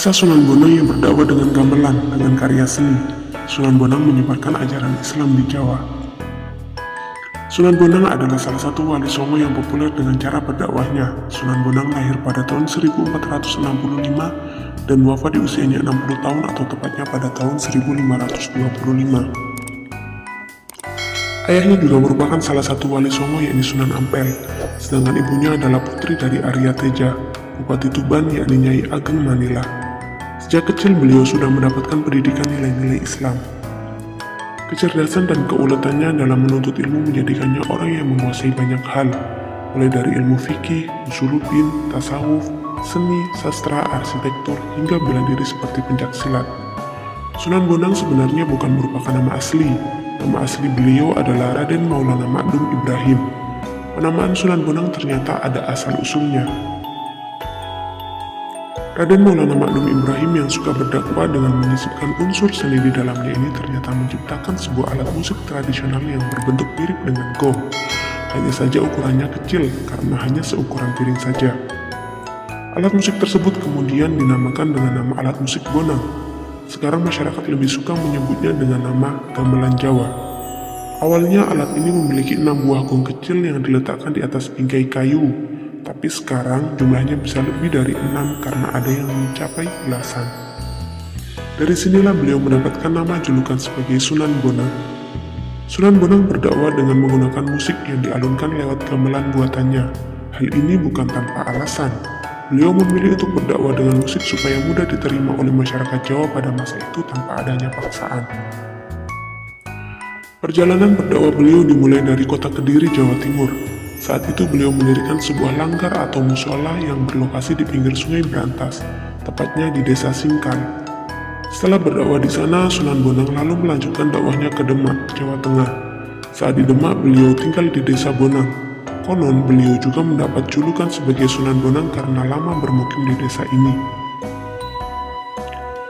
Kisah Sunan Bonang yang berdakwah dengan gamelan dengan karya seni. Sunan Bonang menyebarkan ajaran Islam di Jawa. Sunan Bonang adalah salah satu wali songo yang populer dengan cara berdakwahnya. Sunan Bonang lahir pada tahun 1465 dan wafat di usianya 60 tahun atau tepatnya pada tahun 1525. Ayahnya juga merupakan salah satu wali songo yakni Sunan Ampel, sedangkan ibunya adalah putri dari Arya Teja, Bupati Tuban yakni Nyai Ageng Manila. Sejak kecil beliau sudah mendapatkan pendidikan nilai-nilai Islam. Kecerdasan dan keuletannya dalam menuntut ilmu menjadikannya orang yang menguasai banyak hal, mulai dari ilmu fikih, usuluddin, tasawuf, seni, sastra, arsitektur, hingga bela diri seperti pencaksilat. Sunan Bonang sebenarnya bukan merupakan nama asli. Nama asli beliau adalah Raden Maulana Makdum Ibrahim. Penamaan Sunan Bonang ternyata ada asal-usulnya. Raden Maulana Makdum Ibrahim yang suka berdakwah dengan menyisipkan unsur seni di dalamnya ini ternyata menciptakan sebuah alat musik tradisional yang berbentuk mirip dengan gong. Hanya saja ukurannya kecil karena hanya seukuran piring saja. Alat musik tersebut kemudian dinamakan dengan nama alat musik bonang. Sekarang masyarakat lebih suka menyebutnya dengan nama gamelan Jawa. Awalnya alat ini memiliki 6 buah gong kecil yang diletakkan di atas bingkai kayu. Tapi sekarang jumlahnya bisa lebih dari 6 karena ada yang mencapai belasan. Dari sinilah beliau mendapatkan nama julukan sebagai Sunan Bonang. Sunan Bonang berdakwah dengan menggunakan musik yang dialunkan lewat gamelan buatannya. Hal ini bukan tanpa alasan. Beliau memilih untuk berdakwah dengan musik supaya mudah diterima oleh masyarakat Jawa pada masa itu tanpa adanya paksaan. Perjalanan berdakwah beliau dimulai dari kota Kediri, Jawa Timur. Saat itu beliau mendirikan sebuah langgar atau musola yang berlokasi di pinggir sungai Brantas, tepatnya di desa Singkan. Setelah berdakwah di sana, Sunan Bonang lalu melanjutkan dakwahnya ke Demak, Jawa Tengah. Saat di Demak, beliau tinggal di desa Bonang. Konon, beliau juga mendapat julukan sebagai Sunan Bonang karena lama bermukim di desa ini.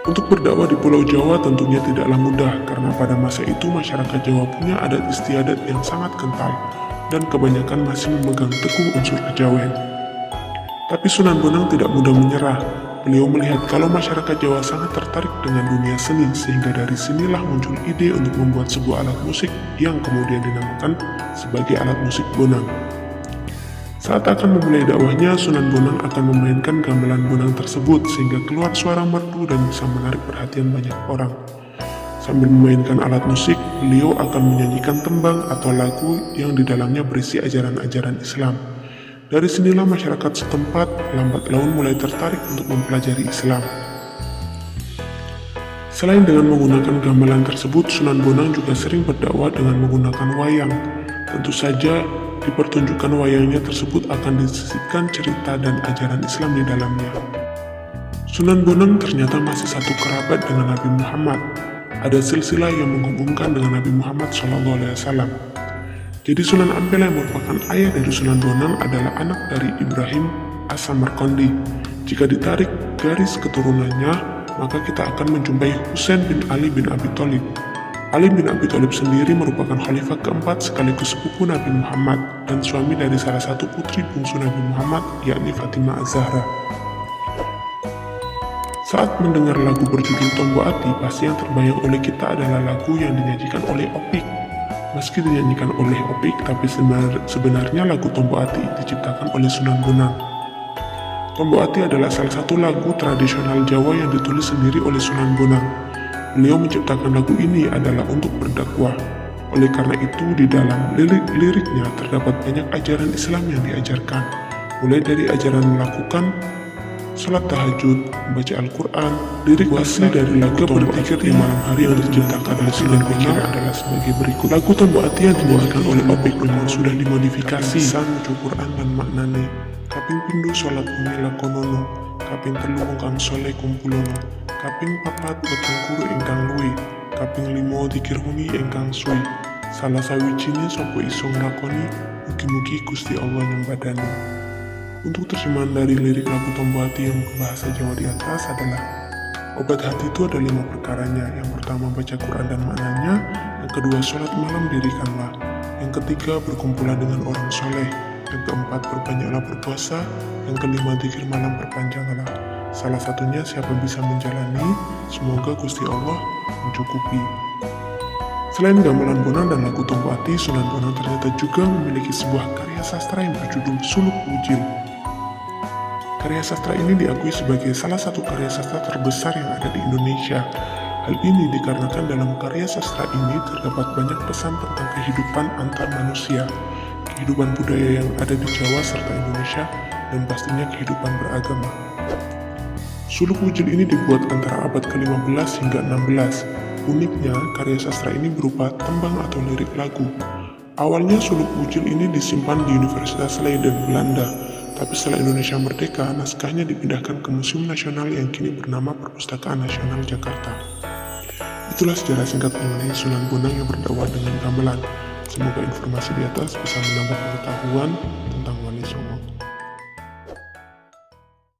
Untuk berdakwah di Pulau Jawa tentunya tidaklah mudah karena pada masa itu masyarakat Jawa punya adat istiadat yang sangat kental dan kebanyakan masih memegang teguh unsur kejawen. Tapi Sunan Bonang tidak mudah menyerah. Beliau melihat kalau masyarakat Jawa sangat tertarik dengan dunia seni, sehingga dari sinilah muncul ide untuk membuat sebuah alat musik yang kemudian dinamakan sebagai alat musik bonang. Saat akan memulai dakwahnya, Sunan Bonang akan memainkan gamelan bonang tersebut sehingga keluar suara merdu dan bisa menarik perhatian banyak orang. Sambil memainkan alat musik, beliau akan menyanyikan tembang atau lagu yang di dalamnya berisi ajaran-ajaran Islam. Dari sinilah masyarakat setempat lambat laun mulai tertarik untuk mempelajari Islam. Selain dengan menggunakan gamelan tersebut, Sunan Bonang juga sering berdakwah dengan menggunakan wayang. Tentu saja di pertunjukan wayangnya tersebut akan disisipkan cerita dan ajaran Islam di dalamnya. Sunan Bonang ternyata masih satu kerabat dengan Nabi Muhammad. Ada silsilah yang menghubungkan dengan Nabi Muhammad SAW. Jadi Sunan Ampel yang merupakan ayah dari Sunan Bonang adalah anak dari Ibrahim As-Samarqandi. Jika ditarik garis keturunannya, maka kita akan menjumpai Husain bin Ali bin Abi Thalib. Ali bin Abi Thalib sendiri merupakan khalifah keempat sekaligus sepupu Nabi Muhammad dan suami dari salah satu putri bungsu Nabi Muhammad, yakni Fatimah Az-Zahra. Saat mendengar lagu berjudul Tombo Ati, pasti yang terbayang oleh kita adalah lagu yang dinyanyikan oleh Opik. Meski dinyanyikan oleh Opik, tapi sebenarnya lagu Tombo Ati diciptakan oleh Sunan Bonang. Tombo Ati adalah salah satu lagu tradisional Jawa yang ditulis sendiri oleh Sunan Bonang. Beliau menciptakan lagu ini adalah untuk berdakwah. Oleh karena itu, di dalam lirik-liriknya terdapat banyak ajaran Islam yang diajarkan, mulai dari ajaran melakukan salat tahajud, membaca Al-Quran. Lirik asli dari lagu Berzikir di Malam Hari yang diciptakan oleh Sunan Bonang adalah sebagai berikut. Lagu Tombo Ati yang dinyanyikan oleh Opik memang sudah dimodifikasi. San mucu Quran dan maknane. Kaping pindu sholat bumi lakonono. Kaping telu kang soleh kumpulono. Kaping papat weteng guru ingkang luwe. Kaping limo dikir huni ingkang suwi. Salah sawijine sapa iso nglakoni, mugi-mugi Gusti Allah nyembadani. Untuk terjemahan dari lirik lagu Tombo Ati yang ke bahasa Jawa di atas adalah: obat hati itu ada 5 perkaranya. Yang pertama baca Quran dan maknanya, yang kedua sholat malam dirikanlah, yang ketiga berkumpulan dengan orang soleh, yang keempat berbanyaklah berpuasa, yang kelima zikir malam perpanjanglah. Salah satunya siapa bisa menjalani, semoga Gusti Allah mencukupi. Selain gamelan Bonang dan lagu Tombo Ati, Sunan Bonang ternyata juga memiliki sebuah karya sastra yang berjudul Suluk Wujil. Karya sastra ini diakui sebagai salah satu karya sastra terbesar yang ada di Indonesia. Hal ini dikarenakan dalam karya sastra ini terdapat banyak pesan tentang kehidupan antar manusia, kehidupan budaya yang ada di Jawa serta Indonesia, dan pastinya kehidupan beragama. Suluk Wujil ini dibuat antara abad ke-15 hingga 16. Uniknya, karya sastra ini berupa tembang atau lirik lagu. Awalnya Suluk Wujil ini disimpan di Universitas Leiden, Belanda. Tapi setelah Indonesia merdeka, naskahnya dipindahkan ke Museum Nasional yang kini bernama Perpustakaan Nasional Jakarta. Itulah sejarah singkat mengenai Sunan Bonang yang berdakwah dengan gamelan. Semoga informasi di atas bisa menambah pengetahuan